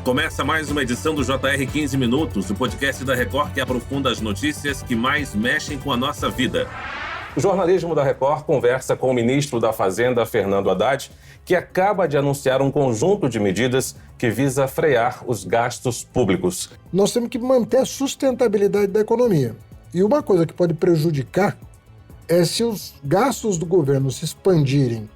Começa mais uma edição do JR 15 Minutos, o podcast da Record que aprofunda as notícias que mais mexem com a nossa vida. O jornalismo da Record conversa com o ministro da Fazenda, Fernando Haddad, que acaba de anunciar um conjunto de medidas que visa frear os gastos públicos. Nós temos que manter a sustentabilidade da economia. E uma coisa que pode prejudicar é se os gastos do governo se expandirem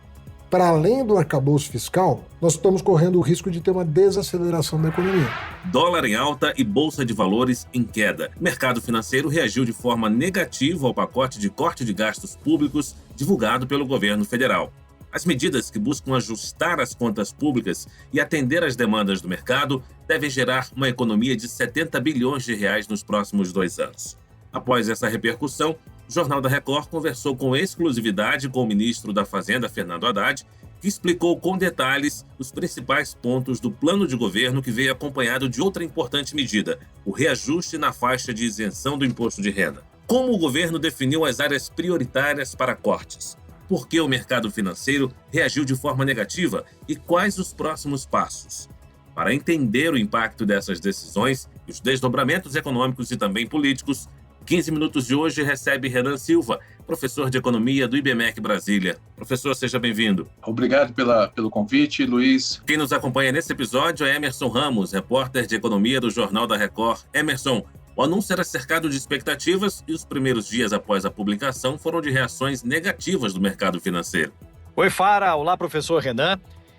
para além do arcabouço fiscal, nós estamos correndo o risco de ter uma desaceleração da economia. Dólar em alta e bolsa de valores em queda. O mercado financeiro reagiu de forma negativa ao pacote de corte de gastos públicos divulgado pelo governo federal. As medidas que buscam ajustar as contas públicas e atender às demandas do mercado devem gerar uma economia de 70 bilhões de reais nos próximos 2 anos. Após essa repercussão, o Jornal da Record conversou com exclusividade com o ministro da Fazenda, Fernando Haddad, que explicou com detalhes os principais pontos do plano de governo que veio acompanhado de outra importante medida, o reajuste na faixa de isenção do imposto de renda. Como o governo definiu as áreas prioritárias para cortes? Por que o mercado financeiro reagiu de forma negativa e quais os próximos passos? Para entender o impacto dessas decisões e os desdobramentos econômicos e também políticos, 15 Minutos de hoje recebe Renan Silva, professor de Economia do IBMEC Brasília. Professor, seja bem-vindo. Obrigado pelo convite, Luiz. Quem nos acompanha nesse episódio é Emerson Ramos, repórter de Economia do Jornal da Record. Emerson, o anúncio era cercado de expectativas e os primeiros dias após a publicação foram de reações negativas do mercado financeiro. Oi, Fara. Olá, professor Renan.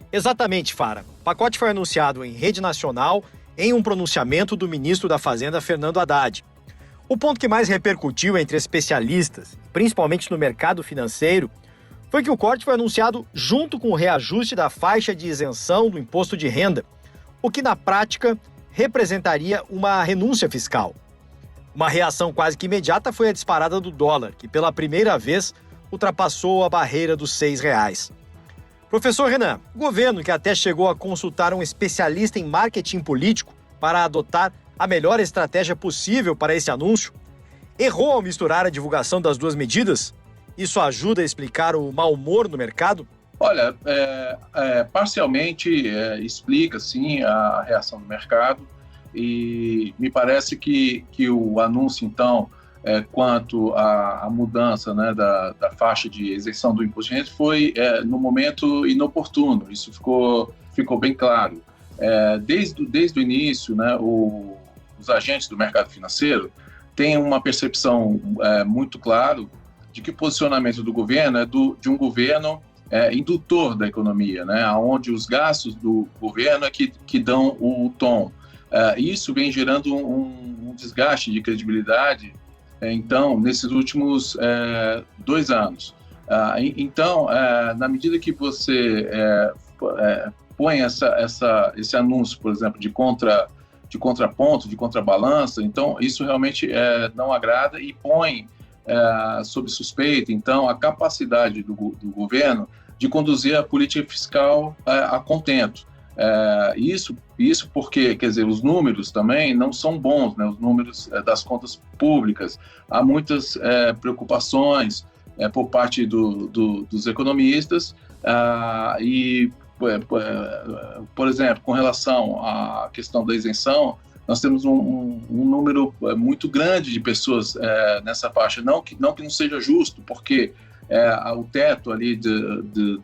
Exatamente, Fara. O pacote foi anunciado em rede nacional em um pronunciamento do ministro da Fazenda, Fernando Haddad. O ponto que mais repercutiu entre especialistas, principalmente no mercado financeiro, foi que o corte foi anunciado junto com o reajuste da faixa de isenção do imposto de renda, o que na prática representaria uma renúncia fiscal. Uma reação quase que imediata foi a disparada do dólar, que pela primeira vez ultrapassou a barreira dos R$6. Professor Renan, o governo, que até chegou a consultar um especialista em marketing político para adotar a melhor estratégia possível para esse anúncio, errou ao misturar a divulgação das duas medidas? Isso ajuda a explicar o mau humor no mercado? Olha, parcialmente explica, sim, a reação do mercado e me parece que o anúncio, então, quanto à mudança, né, da faixa de isenção do imposto de renda foi, no momento, inoportuno. Isso ficou bem claro. Desde o início, né, os agentes do mercado financeiro têm uma percepção muito clara de que o posicionamento do governo é de um governo indutor da economia, né, onde os gastos do governo é que dão o tom. Isso vem gerando um desgaste de credibilidade, então, nesses últimos 2 anos. Então, na medida que você põe esse anúncio, por exemplo, de contraponto, de contrabalança, então isso realmente não agrada e põe sob suspeita, então, a capacidade do governo de conduzir a política fiscal a contento. Isso porque, quer dizer, os números também não são bons, né? Os números das contas públicas. Há muitas preocupações por parte dos economistas e por exemplo, com relação à questão da isenção, nós temos um número muito grande de pessoas nessa faixa, não que não seja justo, porque o teto ali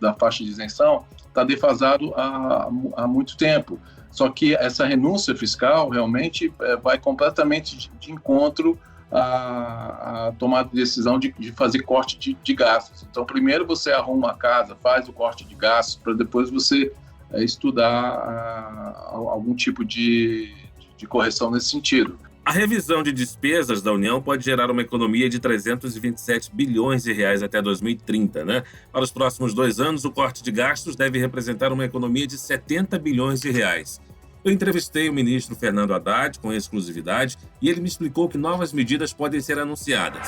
da faixa de isenção está defasado há muito tempo, só que essa renúncia fiscal realmente vai completamente de encontro a tomada de decisão de fazer corte de gastos. Então, primeiro você arruma a casa, faz o corte de gastos, para depois você estudar algum tipo de correção nesse sentido. A revisão de despesas da União pode gerar uma economia de 327 bilhões de reais até 2030, né? Para os próximos 2 anos, o corte de gastos deve representar uma economia de 70 bilhões de reais. Eu entrevistei o ministro Fernando Haddad com exclusividade e ele me explicou que novas medidas podem ser anunciadas.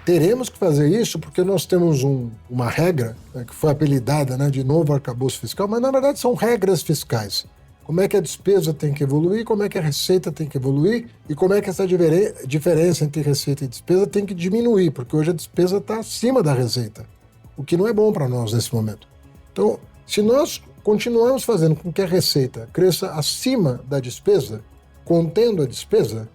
Teremos que fazer isso porque nós temos uma regra, né, que foi apelidada, né, de novo arcabouço fiscal, mas na verdade são regras fiscais. Como é que a despesa tem que evoluir, como é que a receita tem que evoluir e como é que essa diferença entre receita e despesa tem que diminuir, porque hoje a despesa está acima da receita, o que não é bom para nós nesse momento. Então, se nós continuamos fazendo com que a receita cresça acima da despesa, contendo a despesa,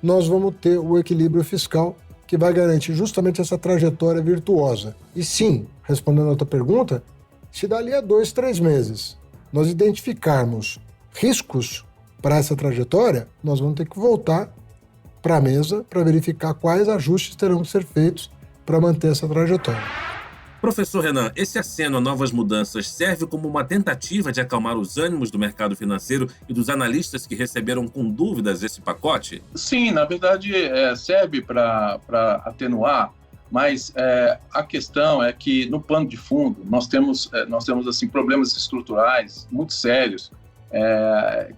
nós vamos ter o equilíbrio fiscal que vai garantir justamente essa trajetória virtuosa. E sim, respondendo a tua pergunta, se dali a 2, 3 meses nós identificarmos riscos para essa trajetória, nós vamos ter que voltar para a mesa para verificar quais ajustes terão que ser feitos para manter essa trajetória. Professor Renan, esse aceno a novas mudanças serve como uma tentativa de acalmar os ânimos do mercado financeiro e dos analistas que receberam com dúvidas esse pacote? Sim, na verdade serve para atenuar, mas a questão é que no pano de fundo nós temos assim, problemas estruturais muito sérios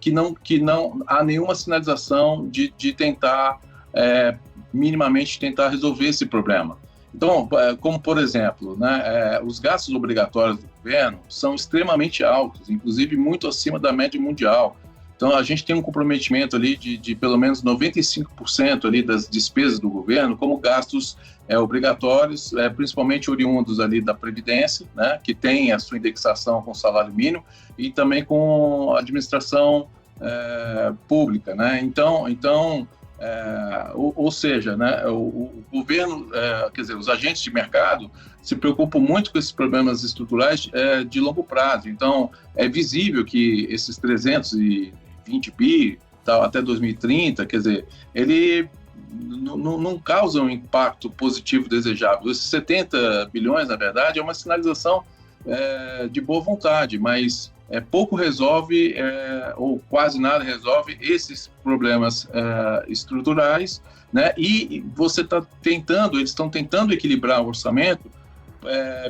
que não há nenhuma sinalização de tentar minimamente tentar resolver esse problema. Então, como por exemplo, né, os gastos obrigatórios do governo são extremamente altos, inclusive muito acima da média mundial. Então, a gente tem um comprometimento ali de pelo menos 95% ali das despesas do governo como gastos obrigatórios, principalmente oriundos ali da Previdência, né, que tem a sua indexação com o salário mínimo e também com a administração pública, né? Então ou seja, né, o governo, quer dizer, os agentes de mercado se preocupam muito com esses problemas estruturais de longo prazo. Então, é visível que esses 320 bi, até 2030, quer dizer, ele não causa um impacto positivo desejável. Esses 70 bilhões, na verdade, é uma sinalização de boa vontade, mas pouco resolve, ou quase nada resolve, esses problemas estruturais, né? E eles estão tentando equilibrar o orçamento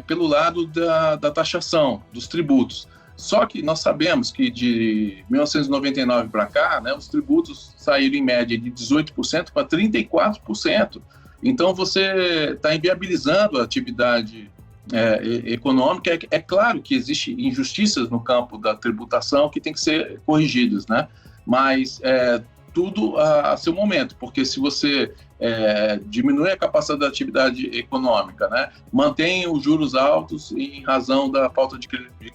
pelo lado da taxação, dos tributos. Só que nós sabemos que de 1999 para cá, né, os tributos saíram em média de 18% para 34%. Então você está inviabilizando a atividade econômica. É claro que existem injustiças no campo da tributação que tem que ser corrigidas, né? Mas tudo a seu momento, porque se você diminui a capacidade da atividade econômica, né, mantém os juros altos em razão da falta de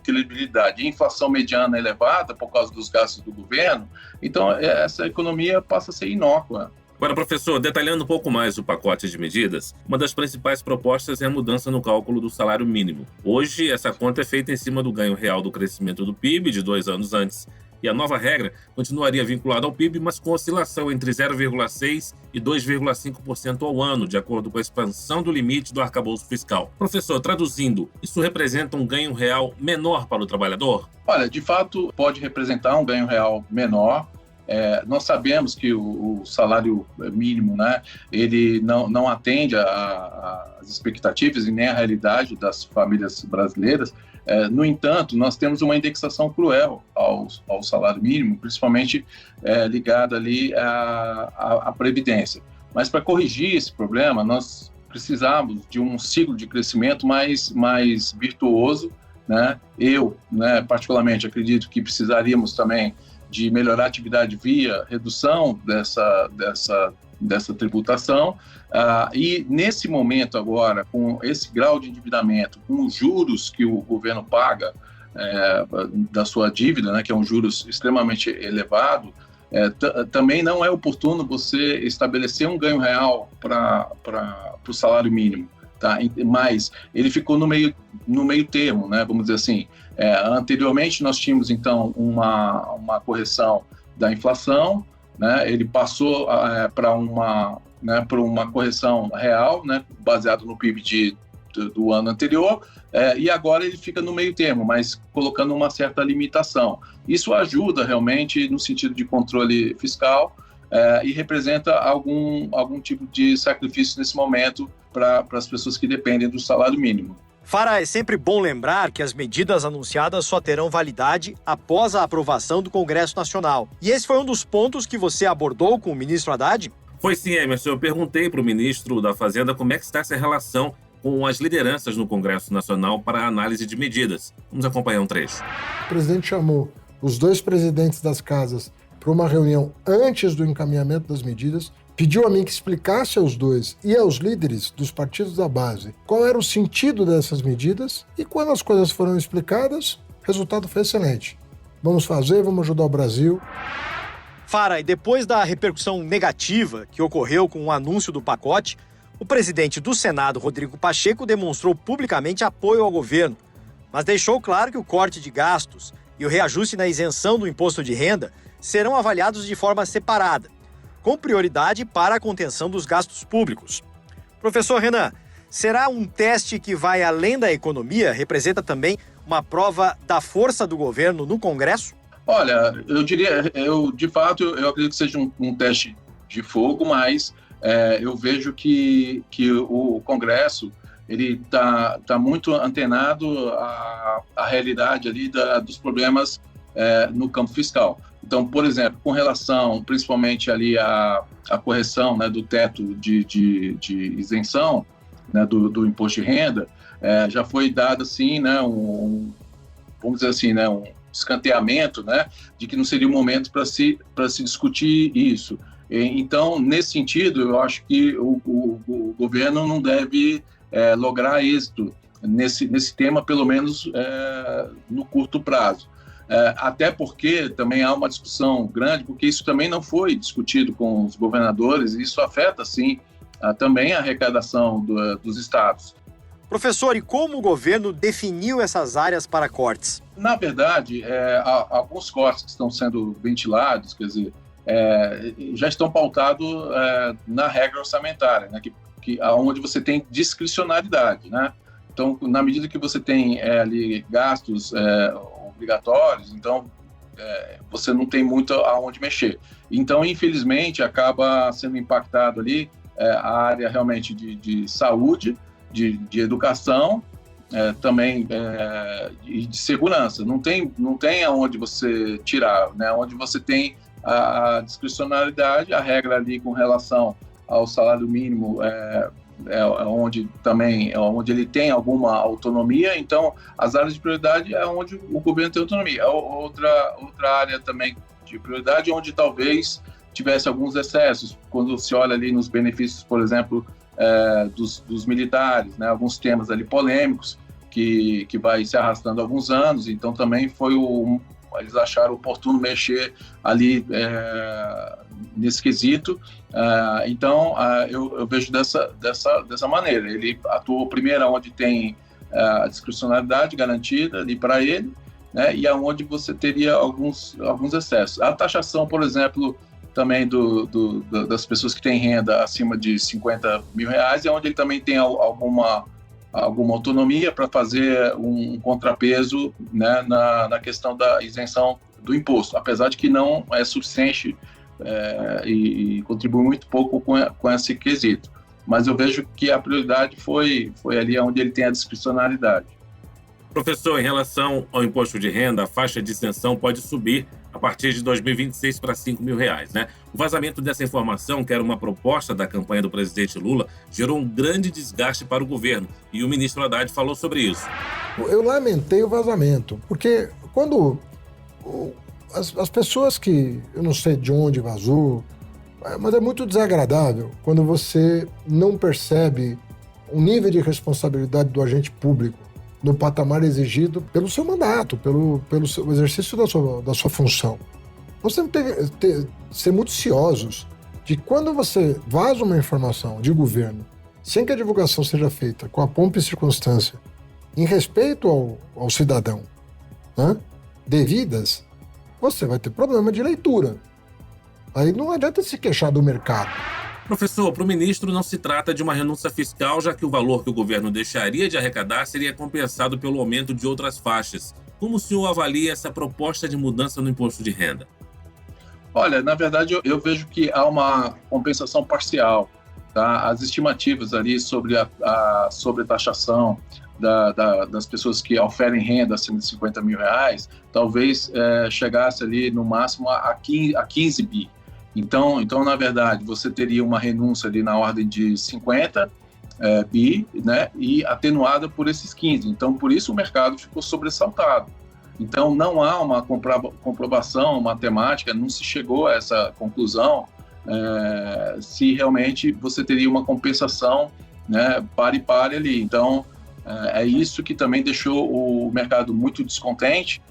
credibilidade, a inflação mediana elevada por causa dos gastos do governo, então essa economia passa a ser inócua. Agora, professor, detalhando um pouco mais o pacote de medidas, uma das principais propostas é a mudança no cálculo do salário mínimo. Hoje, essa conta é feita em cima do ganho real do crescimento do PIB de 2 anos antes. E a nova regra continuaria vinculada ao PIB, mas com oscilação entre 0,6% e 2,5% ao ano, de acordo com a expansão do limite do arcabouço fiscal. Professor, traduzindo, isso representa um ganho real menor para o trabalhador? Olha, de fato, pode representar um ganho real menor. Nós sabemos que o salário mínimo, né, ele não atende às expectativas e nem à realidade das famílias brasileiras. No entanto, nós temos uma indexação cruel ao salário mínimo, principalmente ligada ali à Previdência. Mas para corrigir esse problema, nós precisamos de um ciclo de crescimento mais virtuoso, né? Eu, né, particularmente, acredito que precisaríamos também de melhorar a atividade via redução dessa tributação. E nesse momento agora, com esse grau de endividamento, com os juros que o governo paga da sua dívida, né, que é um juros extremamente elevado, também não é oportuno você estabelecer um ganho real para o salário mínimo. Tá? Mas ele ficou no meio termo, né? Vamos dizer assim. Anteriormente nós tínhamos então uma correção da inflação, né? Ele passou para uma correção real, né? Baseado no PIB do ano anterior, e agora ele fica no meio termo, mas colocando uma certa limitação. Isso ajuda realmente no sentido de controle fiscal e representa algum tipo de sacrifício nesse momento para as pessoas que dependem do salário mínimo. Fara, é sempre bom lembrar que as medidas anunciadas só terão validade após a aprovação do Congresso Nacional. E esse foi um dos pontos que você abordou com o ministro Haddad? Foi sim, Emerson. Eu perguntei para o ministro da Fazenda como é que está essa relação com as lideranças no Congresso Nacional para a análise de medidas. Vamos acompanhar um trecho. O presidente chamou os 2 presidentes das casas para uma reunião antes do encaminhamento das medidas, pediu a mim que explicasse aos 2 e aos líderes dos partidos da base qual era o sentido dessas medidas, e quando as coisas foram explicadas, resultado foi excelente. Vamos fazer, vamos ajudar o Brasil. Fara, e depois da repercussão negativa que ocorreu com o anúncio do pacote, o presidente do Senado, Rodrigo Pacheco, demonstrou publicamente apoio ao governo, mas deixou claro que o corte de gastos e o reajuste na isenção do imposto de renda serão avaliados de forma separada, com prioridade para a contenção dos gastos públicos. Professor Renan, será um teste que vai além da economia? Representa também uma prova da força do governo no Congresso? Olha, de fato, eu acredito que seja um teste de fogo, mas eu vejo que o Congresso ele tá muito antenado à realidade ali dos problemas no campo fiscal. Então, por exemplo, com relação principalmente ali à correção, né, do teto de isenção, né, do imposto de renda, já foi dado assim, né, vamos dizer assim, né, um escanteamento, né, de que não seria o momento para se discutir isso. Então, nesse sentido, eu acho que o governo não deve lograr êxito nesse tema, pelo menos no curto prazo. Até porque também há uma discussão grande, porque isso também não foi discutido com os governadores, e isso afeta, sim, também a arrecadação dos estados. Professor, e como o governo definiu essas áreas para cortes? Na verdade, alguns cortes que estão sendo ventilados, quer dizer, já estão pautados na regra orçamentária, né, onde você tem discricionalidade, né? Então, na medida que você tem ali gastos obrigatórios, então você não tem muito aonde mexer. Então, infelizmente, acaba sendo impactado ali a área realmente de saúde, de educação, também e de segurança. Não tem aonde você tirar, né? Onde você tem a discricionalidade, a regra ali com relação ao salário mínimo onde ele tem alguma autonomia. Então, as áreas de prioridade é onde o governo tem autonomia. Outra área também de prioridade onde talvez tivesse alguns excessos, quando se olha ali nos benefícios, por exemplo, dos militares, né, alguns temas ali polêmicos que vai se arrastando há alguns anos. Então também eles acharam oportuno mexer ali nesse quesito. Então eu vejo dessa maneira. Ele atuou primeiro onde tem a discricionalidade garantida ali para ele, né, e aonde você teria alguns excessos. A taxação, por exemplo, também das pessoas que têm renda acima de R$50 mil, é onde ele também tem alguma autonomia para fazer um contrapeso, né, na questão da isenção do imposto, apesar de que não é suficiente e contribui muito pouco com esse quesito. Mas eu vejo que a prioridade foi ali onde ele tem a discricionalidade. Professor, em relação ao imposto de renda, a faixa de isenção pode subir a partir de 2026 para R$5 mil, né? O vazamento dessa informação, que era uma proposta da campanha do presidente Lula, gerou um grande desgaste para o governo, e o ministro Haddad falou sobre isso. Eu lamentei o vazamento, porque quando as pessoas que, eu não sei de onde vazou, mas é muito desagradável quando você não percebe o nível de responsabilidade do agente público no patamar exigido pelo seu mandato, pelo exercício da sua função. Nós temos que ser muito ciosos de quando você vaza uma informação de governo, sem que a divulgação seja feita com a pompa e circunstância, em respeito ao cidadão, né, devidas, você vai ter problema de leitura. Aí não adianta se queixar do mercado. Professor, para o ministro não se trata de uma renúncia fiscal, já que o valor que o governo deixaria de arrecadar seria compensado pelo aumento de outras faixas. Como o senhor avalia essa proposta de mudança no imposto de renda? Olha, na verdade, eu vejo que há uma compensação parcial. Tá? As estimativas ali sobre a sobretaxação das pessoas que oferem renda acima de R$50 mil, talvez chegasse ali no máximo a 15 bi. Então, na verdade, você teria uma renúncia ali na ordem de 50 bi, né, e atenuada por esses 15. Então, por isso o mercado ficou sobressaltado. Então, não há uma comprovação matemática, não se chegou a essa conclusão se realmente você teria uma compensação, né, pare ali. Então, É isso que também deixou o mercado muito descontente,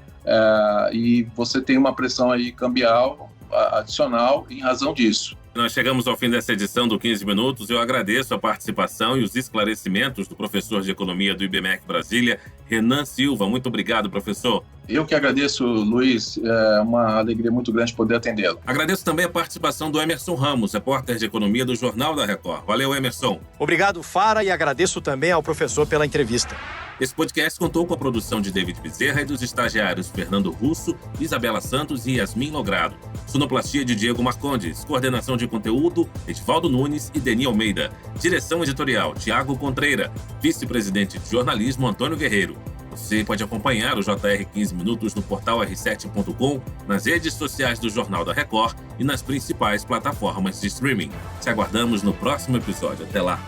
e você tem uma pressão aí cambial adicional em razão disso. Nós chegamos ao fim dessa edição do 15 Minutos. Eu agradeço a participação e os esclarecimentos do professor de Economia do IBMEC Brasília, Renan Silva. Muito obrigado, professor. Eu que agradeço, Luiz. É uma alegria muito grande poder atendê-lo. Agradeço também a participação do Emerson Ramos, repórter de Economia do Jornal da Record. Valeu, Emerson. Obrigado, Fara, e agradeço também ao professor pela entrevista. Esse podcast contou com a produção de David Bezerra e dos estagiários Fernando Russo, Isabela Santos e Yasmin Logrado. Sonoplastia de Diego Marcondes. Coordenação de conteúdo, Edivaldo Nunes e Deni Almeida. Direção editorial, Tiago Contreira. Vice-presidente de jornalismo, Antônio Guerreiro. Você pode acompanhar o JR 15 Minutos no portal r7.com, nas redes sociais do Jornal da Record e nas principais plataformas de streaming. Te aguardamos no próximo episódio. Até lá!